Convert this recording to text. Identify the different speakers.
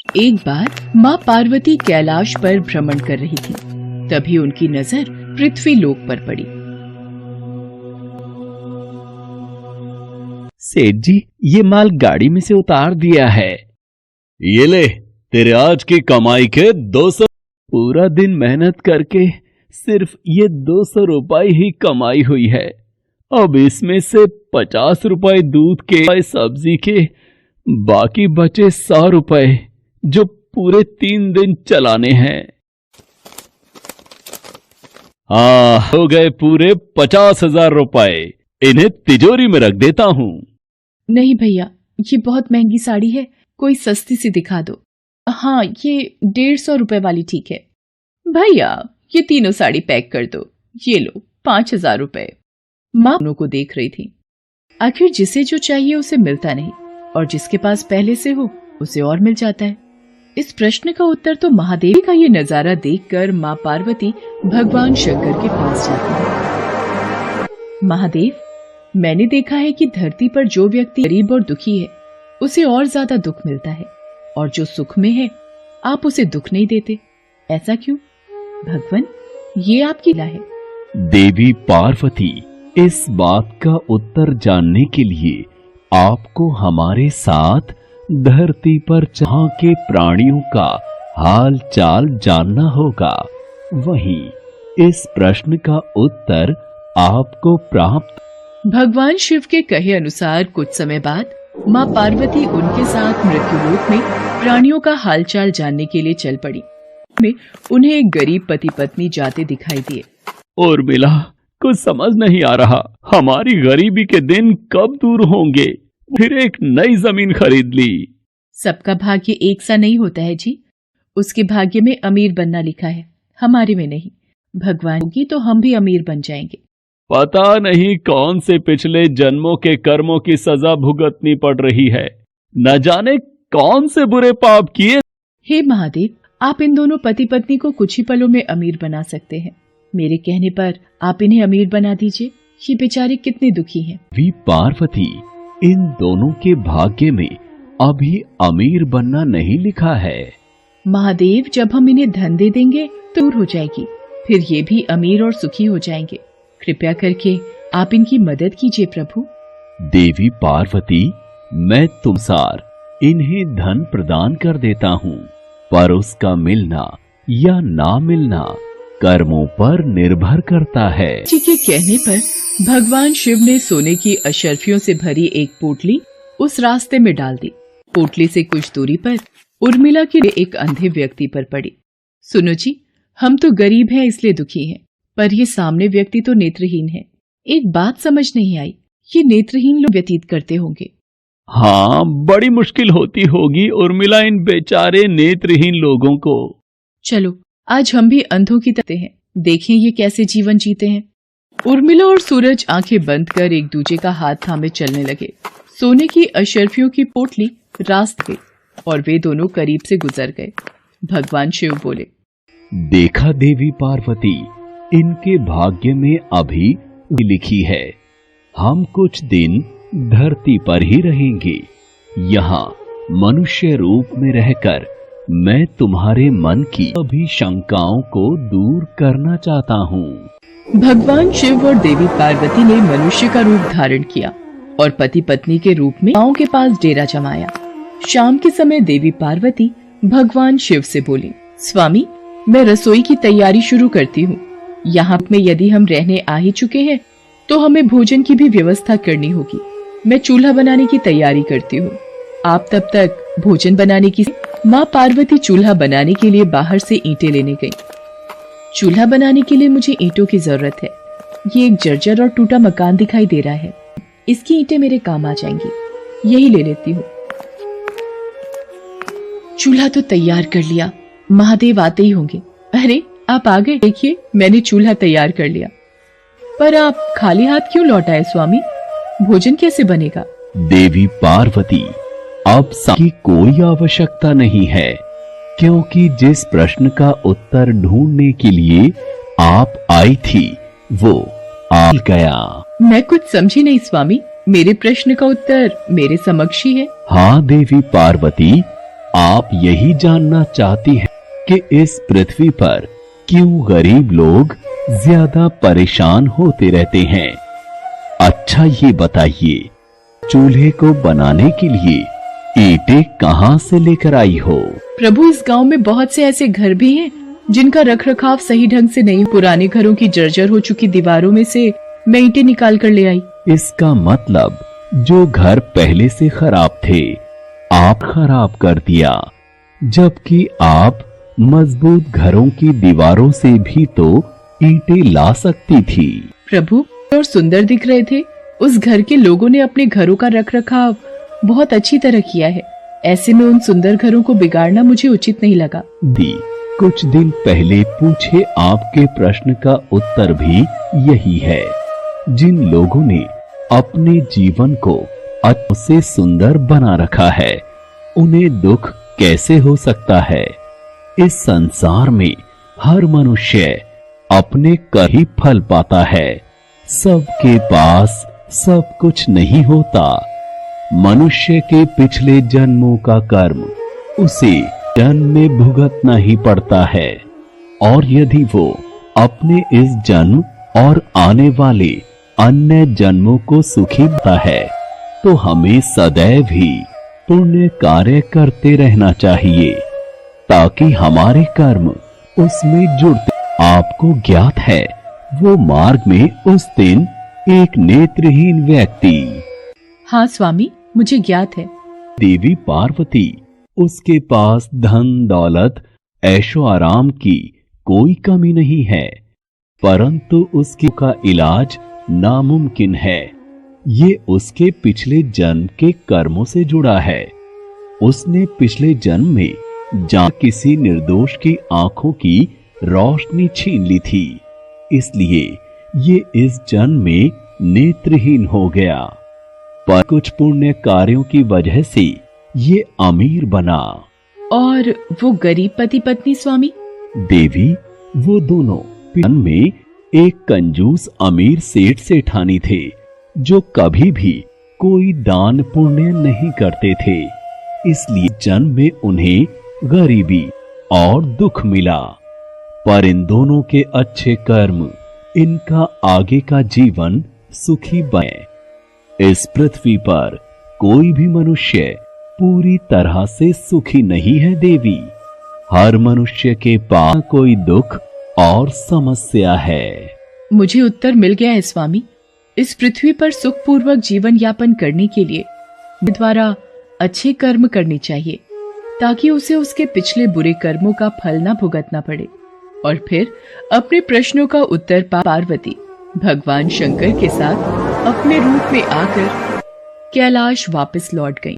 Speaker 1: एक बार माँ पार्वती कैलाश पर भ्रमण कर रही थी। तभी उनकी नजर पृथ्वी लोक पर पड़ी।
Speaker 2: सेठ जी, ये माल गाड़ी में से उतार दिया है।
Speaker 3: ये ले, तेरे आज की कमाई के 200।
Speaker 2: पूरा दिन मेहनत करके सिर्फ ये 200 रुपए ही कमाई हुई है। अब इसमें से 50 रुपए दूध के, सब्जी के, बाकी बचे 100 रुपए जो पूरे 3 दिन चलाने हैं।
Speaker 3: हाँ, हो गए पूरे 50,000 रुपए। इन्हें तिजोरी में रख देता हूँ।
Speaker 1: नहीं भैया, ये बहुत महंगी साड़ी है, कोई सस्ती सी दिखा दो। हाँ, ये 150 रुपए वाली ठीक है। भैया, ये तीनों साड़ी पैक कर दो। ये लो 5,000 रुपए। माँ दोनों को देख रही थी। आखिर जिसे जो चाहिए उसे मिलता नहीं, और जिसके पास पहले से हो उसे और मिल जाता है। इस प्रश्न का उत्तर तो महादेव का ये नजारा देखकर माँ पार्वती भगवान शंकर के पास जाती है। महादेव, मैंने देखा है कि धरती पर जो व्यक्ति गरीब और दुखी है उसे और ज्यादा दुख मिलता है, और जो सुख में है आप उसे दुख नहीं देते। ऐसा क्यों? भगवान, ये आपकी लीला है।
Speaker 2: देवी पार्वती, इस बात का उत्तर जानने के लिए आपको हमारे साथ धरती पर जहां के प्राणियों का हाल चाल जानना होगा। वहीं इस प्रश्न का उत्तर आपको प्राप्त।
Speaker 1: भगवान शिव के कहे अनुसार कुछ समय बाद माँ पार्वती उनके साथ मृत्युलोक में प्राणियों का हालचाल जानने के लिए चल पड़ी। में उन्हें एक गरीब पति पत्नी जाते दिखाई दिए।
Speaker 2: और मिला, कुछ समझ नहीं आ रहा, हमारी गरीबी के दिन कब दूर होंगे। फिर एक नई जमीन खरीद ली।
Speaker 1: सबका भाग्य एक सा नहीं होता है जी। उसके भाग्य में अमीर बनना लिखा है, हमारे में नहीं। भगवान की तो हम भी अमीर बन जाएंगे।
Speaker 2: पता नहीं कौन से पिछले जन्मों के कर्मों की सजा भुगतनी पड़ रही है। न जाने कौन से बुरे पाप किए।
Speaker 1: हे महादेव, आप इन दोनों पति पत्नी को कुछ ही पलों में अमीर बना सकते हैं। मेरे कहने पर आप इन्हें अमीर बना दीजिए। ये बेचारे कितने दुखी हैं।
Speaker 2: वी पार्वती, इन दोनों के भाग्य में अभी अमीर बनना नहीं लिखा है।
Speaker 1: महादेव, जब हम इन्हें धन दे देंगे तो दूर हो जाएगी, फिर ये भी अमीर और सुखी हो जाएंगे। कृपया करके आप इनकी मदद कीजिए प्रभु।
Speaker 2: देवी पार्वती, मैं तुमसार इन्हें धन प्रदान कर देता हूँ, पर उसका मिलना या ना मिलना कर्मों पर निर्भर करता है।
Speaker 1: जी के कहने पर भगवान शिव ने सोने की अशर्फियों से भरी एक पोटली उस रास्ते में डाल दी। पोटली से कुछ दूरी पर उर्मिला की एक अंधे व्यक्ति पर पड़ी। सुनो जी, हम तो गरीब हैं इसलिए दुखी हैं, पर ये सामने व्यक्ति तो नेत्रहीन है। एक बात समझ नहीं आई, ये नेत्रहीन लोग व्यतीत करते होंगे।
Speaker 2: हाँ, बड़ी मुश्किल होती होगी उर्मिला इन बेचारे नेत्रहीन लोगों को।
Speaker 1: चलो आज हम भी अंधों की तरह हैं, देखें ये कैसे जीवन जीते हैं। उर्मिला और सूरज आंखें बंद कर एक दूसरे का हाथ थामे चलने लगे। सोने की अशर्फियों की पोटली रास्ते और वे दोनों करीब से गुजर गए। भगवान शिव बोले,
Speaker 2: देखा देवी पार्वती, इनके भाग्य में अभी लिखी है, हम कुछ दिन धरती पर ही रहेंगे। यहाँ मनुष्य रूप में रहकर मैं तुम्हारे मन की सभी शंकाओं को दूर करना चाहता हूँ।
Speaker 1: भगवान शिव और देवी पार्वती ने मनुष्य का रूप धारण किया और पति पत्नी के रूप में गांव के पास डेरा जमाया। शाम के समय देवी पार्वती भगवान शिव से बोली, स्वामी, मैं रसोई की तैयारी शुरू करती हूँ। यहाँ में यदि हम रहने आ ही चुके हैं तो हमें भोजन की भी व्यवस्था करनी होगी। मैं चूल्हा बनाने की तैयारी करती हूँ, आप तब तक भोजन बनाने की। माँ पार्वती चूल्हा बनाने के लिए बाहर से ईंटें लेने गई। चूल्हा बनाने के लिए मुझे ईंटों की जरूरत है। ये एक जर्जर और टूटा मकान दिखाई दे रहा है, इसकी ईंटें मेरे काम आ जाएंगी, यही ले लेती हूँ। चूल्हा तो तैयार कर लिया, महादेव आते ही होंगे। अरे आप आ गए, देखिए मैंने चूल्हा तैयार कर लिया। पर आप खाली हाथ क्यों लौट आए स्वामी? भोजन कैसे बनेगा?
Speaker 2: देवी पार्वती, अब की कोई आवश्यकता नहीं है, क्योंकि जिस प्रश्न का उत्तर ढूंढने के लिए आप आई थी वो आ गया।
Speaker 1: मैं कुछ समझी नहीं स्वामी, मेरे प्रश्न का उत्तर मेरे समक्ष ही है।
Speaker 2: हाँ देवी पार्वती, आप यही जानना चाहती हैं कि इस पृथ्वी पर क्यों गरीब लोग ज्यादा परेशान होते रहते हैं? अच्छा ये बताइए, चूल्हे को बनाने के लिए ईंटें कहां से लेकर आई हो?
Speaker 1: प्रभु, इस गांव में बहुत से ऐसे घर भी हैं जिनका रखरखाव सही ढंग से नहीं। पुराने घरों की जर्जर हो चुकी दीवारों में से मैं ईंटें निकाल कर ले आई।
Speaker 2: इसका मतलब जो घर पहले से खराब थे आप खराब कर दिया, जबकि आप मजबूत घरों की दीवारों से भी तो ईंटें ला सकती थी।
Speaker 1: प्रभु, और सुंदर दिख रहे थे। उस घर के लोगों ने अपने घरों का रखरखाव बहुत अच्छी तरह किया है। ऐसे में उन सुंदर घरों को बिगाड़ना मुझे उचित नहीं लगा।
Speaker 2: दी, कुछ दिन पहले पूछे आपके प्रश्न का उत्तर भी यही है। जिन लोगों ने अपने जीवन को अच्छे से सुंदर बना रखा है, उन्हें दुख कैसे हो सकता है? इस संसार में हर मनुष्य अपने कर ही फल पाता है। सबके पास सब कुछ नहीं होता। मनुष्य के पिछले जन्मों का कर्म उसे जन्म में भुगतना ही पड़ता है, और यदि वो अपने इस जन्म और आने वाले अन्य जन्मों को सुखी बनता है तो हमें सदैव ही पुण्य कार्य करते रहना चाहिए ताकि हमारे कर्म उसमें जुड़ते। आपको ज्ञात है वो मार्ग में उस दिन एक नेत्रहीन व्यक्ति।
Speaker 1: हाँ स्वामी, मुझे ज्ञात है।
Speaker 2: देवी पार्वती, उसके पास धन दौलत ऐशो आराम की कोई कमी नहीं है, परंतु उसके का इलाज नामुमकिन है। ये उसके पिछले जन्म के कर्मों से जुड़ा है। उसने पिछले जन्म में जहाँ किसी निर्दोष की आंखों की रोशनी छीन ली थी, इसलिए ये इस जन्म में नेत्रहीन हो गया। पर कुछ पुण्य कार्यों की वजह से ये अमीर बना।
Speaker 1: और वो गरीब पति पत्नी स्वामी?
Speaker 2: देवी, वो दोनों जन्म में एक कंजूस अमीर सेठ सेठानी थे जो कभी भी कोई दान पुण्य नहीं करते थे, इसलिए जन्म में उन्हें गरीबी और दुख मिला। पर इन दोनों के अच्छे कर्म इनका आगे का जीवन सुखी बने। इस पृथ्वी पर कोई भी मनुष्य पूरी तरह से सुखी नहीं है देवी। हर मनुष्य के पास कोई दुख और समस्या है।
Speaker 1: मुझे उत्तर मिल गया है स्वामी। इस पृथ्वी पर सुखपूर्वक जीवन यापन करने के लिए द्वारा अच्छे कर्म करने चाहिए ताकि उसे उसके पिछले बुरे कर्मों का फल न भुगतना पड़े। और फिर अपने प्रश्नों का उत्तर पार्वती भगवान शंकर के साथ अपने रूप में आकर कैलाश वापस लौट गईं।